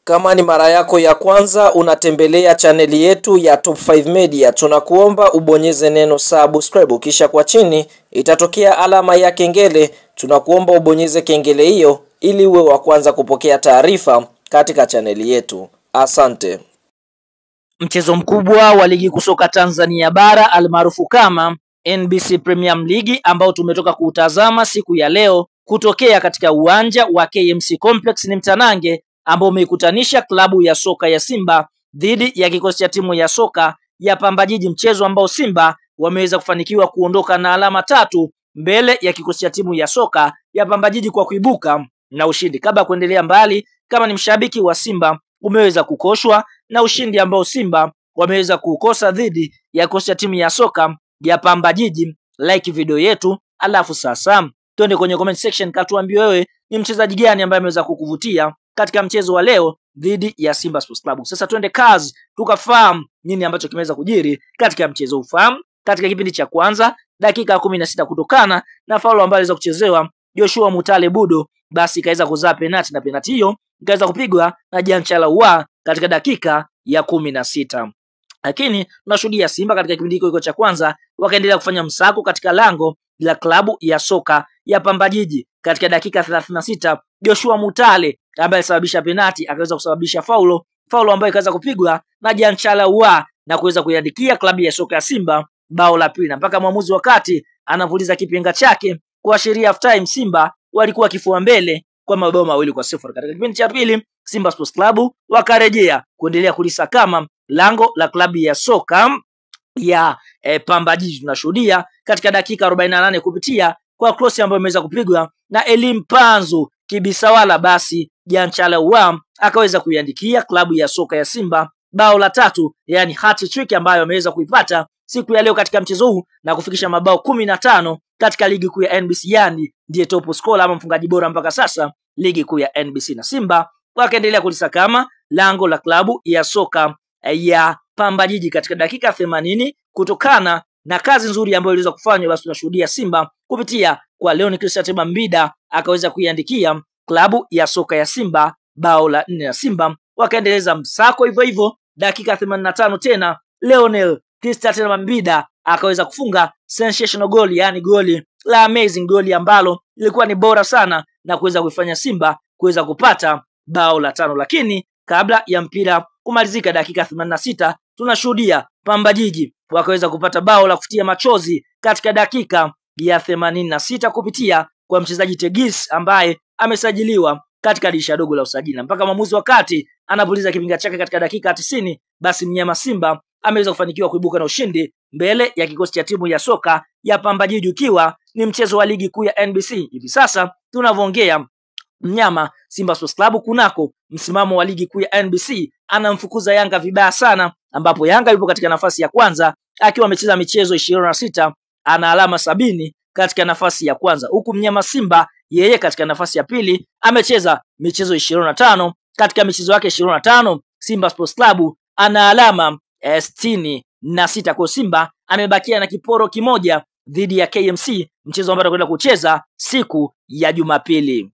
Kama ni mara yako ya kwanza unatembelea chaneli yetu ya Top 5 Media, tunakuomba ubonyeze neno subscribe, kisha kwa chini itatokea alama ya kengele. Tunakuomba ubonyeze kengele hiyo ili uwe wa kwanza kupokea taarifa katika chaneli yetu. Asante. Mchezo mkubwa wa ligi kusoka Tanzania bara almaarufu kama NBC Premier League ambao tumetoka kuutazama siku ya leo kutokea katika uwanja wa KMC Complex ni mtanange ambao umeikutanisha klabu ya soka ya Simba dhidi ya kikosi cha timu ya soka ya Pamba Jiji, mchezo ambao Simba wameweza kufanikiwa kuondoka na alama 3 mbele ya kikosi cha timu ya soka ya Pamba Jiji kwa kuibuka na ushindi. Kabla ya kuendelea mbali, kama ni mshabiki wa Simba umeweza kukoshwa na ushindi ambao Simba wameweza kukosa dhidi ya kikosi cha timu ya soka ya Pamba Jiji, like video yetu, alafu sasa twende kwenye comment section katuambie wewe ni mchezaji gani ambaye ameweza kukuvutia katika mchezo wa leo dhidi ya Simba Sports Club. Sasa twende kazi tukafahamu nini ambacho kimeweza kujiri katika mchezo. Ufahamu katika kipindi cha kwanza dakika 16 kutokana na faulo ambayo aliweza kuchezewa Joshua Mutale Budo, basi ikaweza kuzaa penalti na penalti hiyo ikaweza kupigwa na Jean Charles katika dakika ya 16. Lakini tunashuhudia Simba katika kipindi hicho cha kwanza wakaendelea kufanya msako katika lango la klabu ya soka ya Pamba Jiji. Katika dakika 36 Joshua Mutale ambaye alisababisha penalti akaweza kusababisha faulo ambayo ikaweza kupigwa na Jean Charles na kuweza kuiandikia klabu ya soka ya Simba bao la pili, mpaka mwamuzi wakati anavuliza kipenga chake kuashiria half time Simba walikuwa kifua mbele kwa mabao 2-0. Katika kipindi cha pili Simba Sports Club wakarejea kuendelea kulisakama lango la klabu ya soka ya Pamba Jiji. Tunashuhudia katika dakika 48 kupitia kwa cross ambayo imeweza kupigwa na Elim Panzu Kibisawala, basi Jean Charles akaweza kuiandikia klabu ya soka ya Simba bao la 3, yani hat-trick ambayo ameweza kuipata siku ya leo katika mchezo huu na kufikisha mabao 15 katika ligi kuu ya NBC, yani ndiye top scorer ama mfungaji bora mpaka sasa ligi kuu ya NBC. Na Simba wakaendelea kulisakama lango la klabu ya soka ya Pamba Jiji katika dakika 80 kutokana na kazi nzuri ambayo iliweza kufanywa. Basi tunashuhudia Simba kupitia kwa Leon Christian Mbida akaweza kuiandikia klabu ya soka ya Simba bao la 4, na Simba wakaendeleza msako hivyo hivyo. Dakika 85 tena Leonel Christian Mbida akaweza kufunga sensational goal, yani goli la amazing, goli ambalo lilikuwa ni bora sana na kuweza kuifanya Simba kuweza kupata bao la 5. Lakini kabla ya mpira kumalizika dakika 86 tunashuhudia Pamba Jiji wakaweza kupata bao la kufutia machozi katika dakika ya 86 kupitia kwa mchezaji Tegis ambaye amesajiliwa katika dirisha dogo la usajili, mpaka mwamuzi wakati anapuliza kipinga chake katika dakika 90, basi mnyama Simba ameweza kufanikiwa kuibuka na ushindi mbele ya kikosi cha timu ya soka ya Pamba Jiji, ukiwa ni mchezo wa ligi kuu ya NBC. Hivi sasa tunavyoongea mnyama Simba Sports Club kunako msimamo wa ligi kuu ya NBC anamfukuza Yanga vibaya sana, ambapo Yanga yupo katika nafasi ya kwanza akiwa amecheza michezo 26 ana alama 70 katika nafasi ya kwanza, huku mnyama Simba yeye katika nafasi ya pili amecheza michezo 25 katika michezo yake 25 Simba Sports Club ana alama 66. Kwa Simba amebakia na kiporo kimoja dhidi ya KMC, mchezo ambao atakwenda kucheza siku ya Jumapili.